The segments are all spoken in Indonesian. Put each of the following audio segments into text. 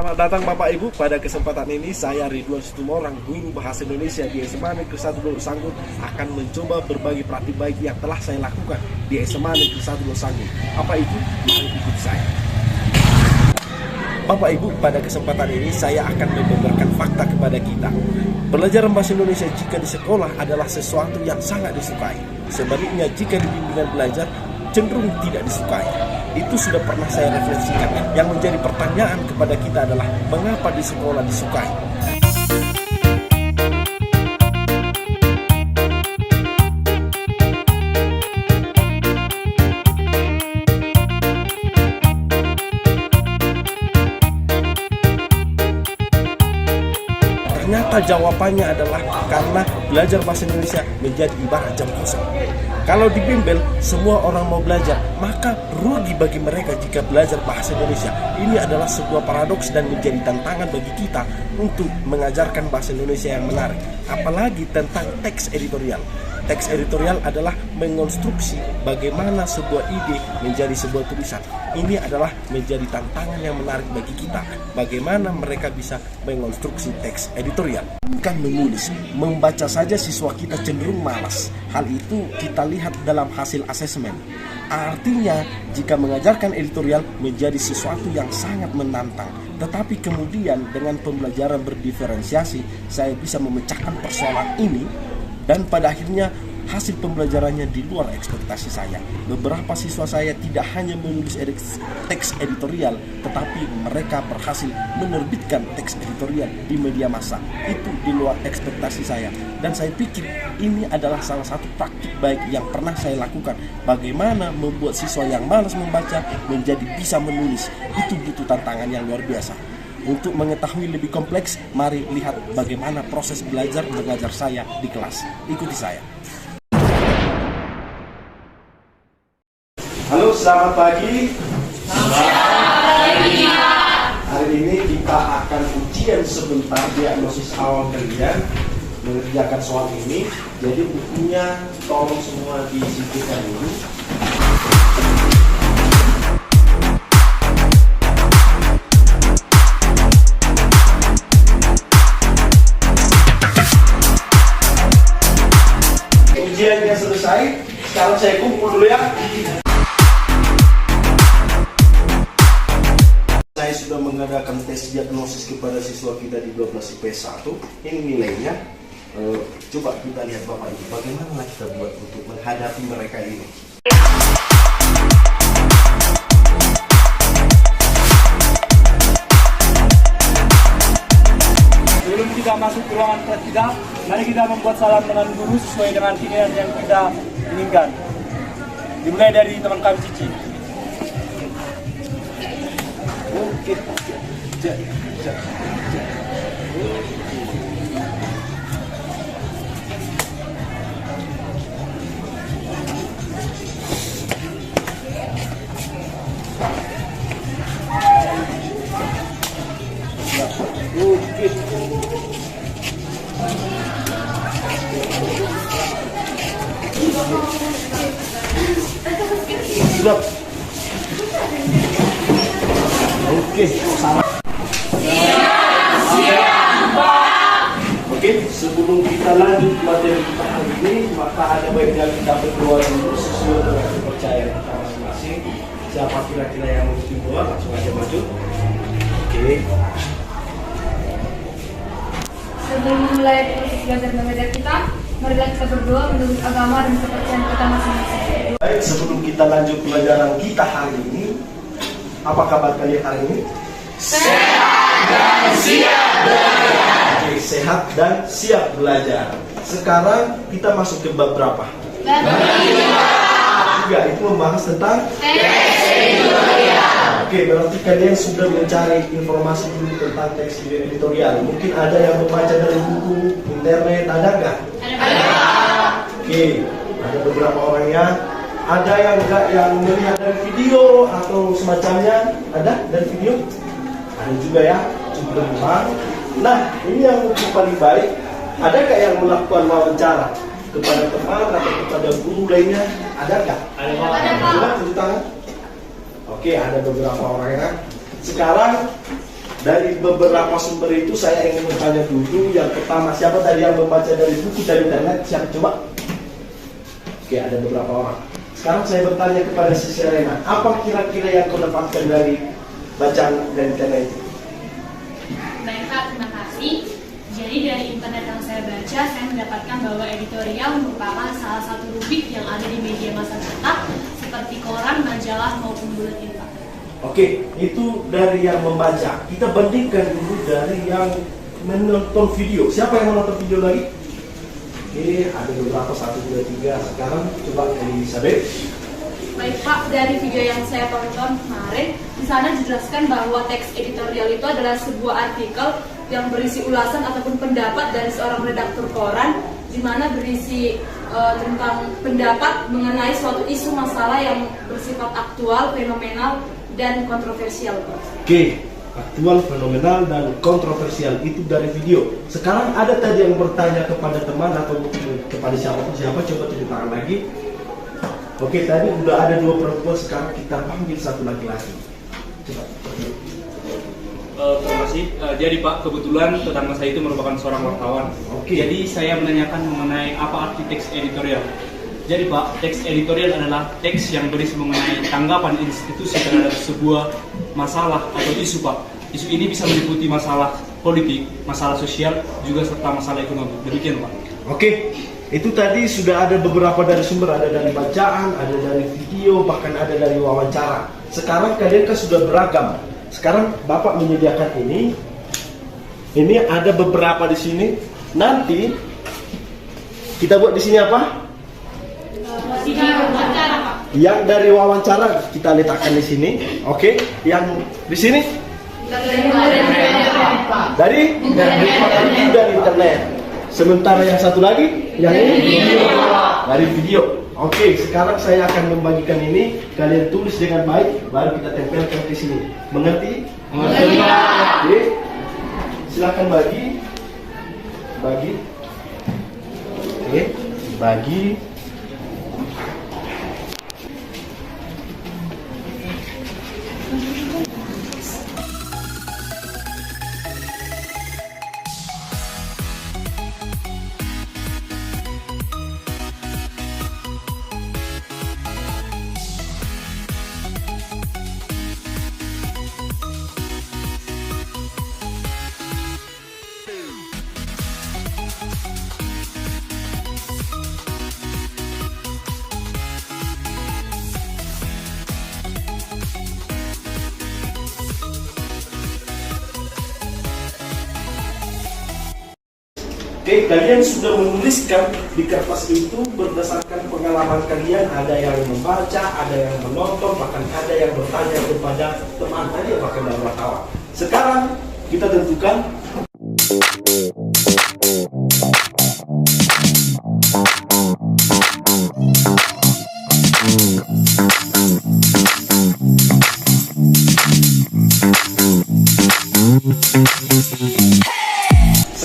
Selamat datang Bapak Ibu. Pada kesempatan ini saya Ridwan Situmorang, guru bahasa Indonesia di SMA Negeri 1 Dolok Sanggut, akan mencoba berbagi praktik baik yang telah saya lakukan di SMA Negeri 1 Dolok Sanggut. Apa itu? Mari ikuti saya. Bapak Ibu, pada kesempatan ini saya akan membeberkan fakta kepada kita. Pelajaran bahasa Indonesia jika di sekolah adalah sesuatu yang sangat disukai. Sebaliknya jika di bimbingan belajar cenderung tidak disukai. Itu sudah pernah saya refleksikan. Yang menjadi pertanyaan kepada kita adalah mengapa di sekolah disukai? Ternyata jawabannya adalah karena belajar bahasa Indonesia menjadi ibarat jam kosong. Kalau di bimbel semua orang mau belajar, maka rugi bagi mereka jika belajar bahasa Indonesia. Ini adalah sebuah paradoks dan menjadi tantangan bagi kita untuk mengajarkan bahasa Indonesia yang menarik. Apalagi tentang teks editorial. Teks editorial adalah mengonstruksi bagaimana sebuah ide menjadi sebuah tulisan. Ini adalah menjadi tantangan yang menarik bagi kita. Bagaimana mereka bisa mengonstruksi teks editorial. Bukan menulis, membaca saja siswa kita cenderung malas. Hal itu kita lihat dalam hasil asesmen. Artinya, jika mengajarkan editorial menjadi sesuatu yang sangat menantang. Tetapi kemudian dengan pembelajaran berdiferensiasi, saya bisa memecahkan persoalan ini. Dan pada akhirnya hasil pembelajarannya di luar ekspektasi saya. Beberapa siswa saya tidak hanya menulis teks editorial, tetapi mereka berhasil menerbitkan teks editorial di media massa. Itu di luar ekspektasi saya. Dan saya pikir ini adalah salah satu praktik baik yang pernah saya lakukan. Bagaimana membuat siswa yang malas membaca menjadi bisa menulis. Itu butuh tantangan yang luar biasa. Untuk mengetahui lebih kompleks, mari lihat bagaimana proses belajar mengajar saya di kelas. Ikuti saya. Halo, selamat pagi. Selamat pagi. Hari ini kita akan ujian sebentar diagnosis awal kalian mengerjakan soal ini. Jadi bukunya tolong semua disisipkan dulu. Ujiannya selesai, sekarang saya kumpul dulu ya. Saya sudah mengadakan tes diagnosis kepada siswa kita di 12 IPS 1. Ini nilainya. Coba kita lihat Bapak Ibu, bagaimana kita buat untuk menghadapi mereka ini. Sebelum kita masuk ke ruangan kelas 3, mari kita membuat salam dengan guru sesuai dengan pilihan yang kita inginkan. Dimulai dari teman kami Cici. Oke. Sudah. Oke, salah. Oke, sebelum kita lanjut materi kita hari ini, maka ada baiknya kita berdoa dulu sesuai dengan kepercayaan kita masing-masing. Siapa kira-kira yang mau berdoa, langsung aja maju. Oke. Sebelum memulai proses belajar mengajar kita, marilah kita berdoa menurut agama dan kepercayaan kita masing-masing. Baik, sebelum kita lanjut pelajaran kita hari ini, apa kabar kalian hari ini? Sehat dan siap belajar. Oke, sehat dan siap belajar. Sekarang kita masuk ke bab berapa? Bab 3. Itu membahas tentang teks editorial. Oke, berarti kalian sudah mencari informasi dulu tentang teks editorial. Mungkin ada yang membaca dari buku, internet, ada nggak? Ada. Oke, ada beberapa orang ya. Ada yang enggak, yang melihat dari video atau semacamnya. Ada dari video? Ada juga ya, cukup gampang. Nah, ini yang paling baik. Ada nggak yang melakukan wawancara kepada teman atau kepada guru lainnya? Ada nggak? Ada. Coba tunjuk tangan. Oke, ada beberapa orang ya. Sekarang dari beberapa sumber itu saya ingin bertanya dulu. Yang pertama, siapa tadi yang membaca dari buku dari internet? Siapa coba? Oke, ada beberapa orang. Sekarang saya bertanya kepada si Serena, apa kira-kira yang kau dapatkan dari bacaan dari internet itu? Baik Kak, terima kasih. Jadi dari internet yang saya baca, saya mendapatkan bahwa editorial merupakan salah satu rubrik yang ada di media massa cetak seperti koran, majalah maupun buletin Pak. Oke, itu dari yang membaca. Kita bandingkan dulu dari yang menonton video. Siapa yang menonton video lagi? Oke, ada beberapa, 1, 2, 3. Sekarang coba Elizabeth. Baik Pak, dari video yang saya tonton kemarin, di sana dijelaskan bahwa teks editorial itu adalah sebuah artikel yang berisi ulasan ataupun pendapat dari seorang redaktur koran, di mana berisi tentang pendapat mengenai suatu isu masalah yang bersifat aktual, fenomenal, dan kontroversial Pak. Oke, aktual, fenomenal, dan kontroversial itu dari video. Sekarang ada tadi yang bertanya kepada teman atau kepada siapa coba tunjuk tangan lagi. Oke, tadi udah ada 2 perempuan, sekarang kita panggil 1 laki-laki. Coba. Terima kasih. Jadi Pak, kebetulan tetangga saya itu merupakan seorang wartawan. Oke. Jadi saya menanyakan mengenai apa arti teks editorial. Jadi Pak, teks editorial adalah teks yang berisi mengenai tanggapan institusi terhadap sebuah masalah atau isu Pak. Isu ini bisa meliputi masalah politik, masalah sosial, juga serta masalah ekonomi. Demikian Pak. Oke, itu tadi sudah ada beberapa dari sumber, ada dari bacaan, ada dari video, bahkan ada dari wawancara. Sekarang kalian kan sudah beragam. Sekarang Bapak menyediakan ini. Ini ada beberapa di sini. Nanti kita buat di sini apa? Yang dari wawancara kita letakkan di sini. Oke, yang di sini dari internet. Sementara yang satu lagi, yang ini dari video. Oke, sekarang saya akan membagikan ini. Kalian tulis dengan baik, baru kita tempelkan di sini. Mengerti? Mengerti. Oke, silakan bagi. Oke, bagi. Oke, kalian sudah menuliskan di kertas itu berdasarkan pengalaman kalian. Ada yang membaca, ada yang menonton, bahkan ada yang bertanya kepada teman tadi, bahkan dari wartawan. Sekarang kita tentukan.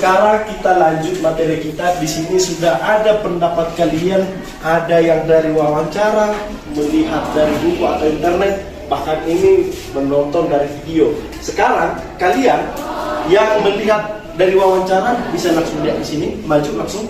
Sekarang kita lanjut materi kita. Di sini sudah ada pendapat kalian, ada yang dari wawancara, melihat dari buku atau internet, bahkan ini menonton dari video. Sekarang kalian yang melihat dari wawancara bisa langsung lihat di sini, maju langsung.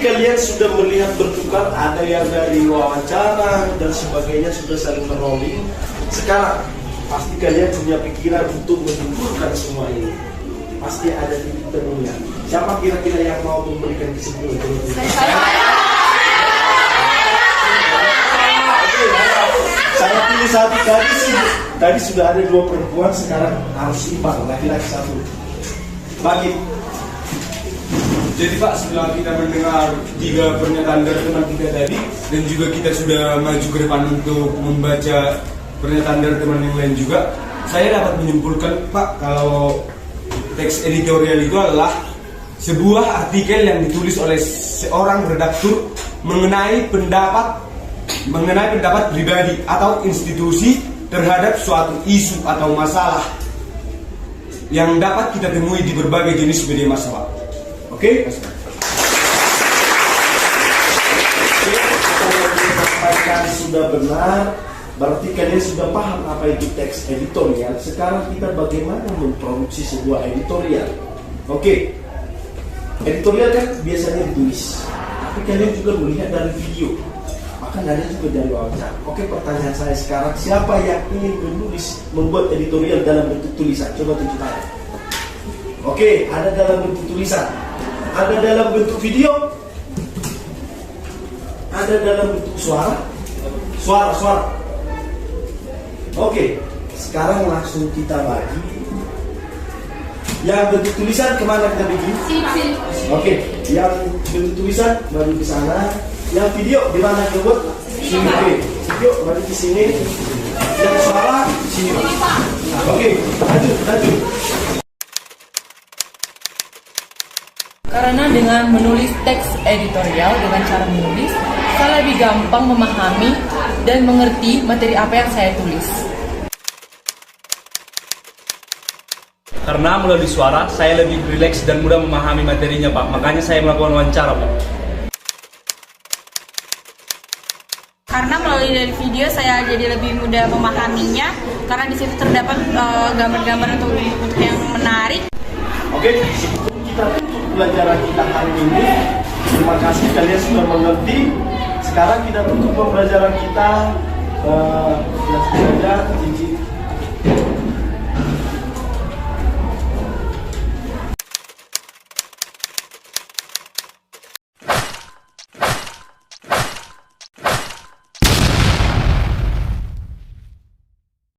Kalian sudah melihat bertukar, ada yang dari wawancara dan sebagainya sudah saling merolling. Sekarang pasti kalian punya pikiran untuk menyimpulkan semua ini. Pasti ada titik temunya. Siapa kira-kira yang mau memberikan kesimpulan? Saya pilih satu tadi sudah ada 2 perempuan, sekarang harus imbang, laki-laki 1. Bagi. Jadi Pak, setelah kita mendengar 3 pernyataan dari teman kita tadi, dan juga kita sudah maju ke depan untuk membaca pernyataan dari teman yang lain juga, saya dapat menyimpulkan Pak, kalau teks editorial itu adalah sebuah artikel yang ditulis oleh seorang redaktur mengenai pendapat pribadi atau institusi terhadap suatu isu atau masalah yang dapat kita temui di berbagai jenis media massa. Oke? Sampaikan sudah benar, berarti kalian sudah paham apa itu teks editorial. Sekarang kita bagaimana memproduksi sebuah editorial. Oke, editorial kan biasanya ditulis, tapi kalian juga melihat dari video, bahkan ada juga dari wawancara. Oke, pertanyaan saya sekarang, siapa yang ingin membuat editorial dalam bentuk tulisan? Coba tunjuk tangan. Oke, ada dalam bentuk tulisan, ada dalam bentuk video, ada dalam bentuk suara. Oke, sekarang langsung kita bagi. Yang bentuk tulisan kemana kita bikin? Oke, yang bentuk tulisan baru ke sana. Yang video di mana kita buat? Sini. Oke, video baru di sini. Yang suara di sini. Oke, lanjut. Karena dengan menulis teks editorial dengan cara menulis, saya lebih gampang memahami dan mengerti materi apa yang saya tulis. Karena melalui suara, saya lebih rileks dan mudah memahami materinya, Pak. Makanya saya melakukan wawancara, Pak. Karena melalui dari video saya jadi lebih mudah memahaminya, karena di situ terdapat gambar-gambar untuk yang menarik. Oke, kita tutup pelajaran kita hari ini. Terima kasih kalian sudah mengerti. Sekarang kita tutup pembelajaran kita. Langsung saja, Cici.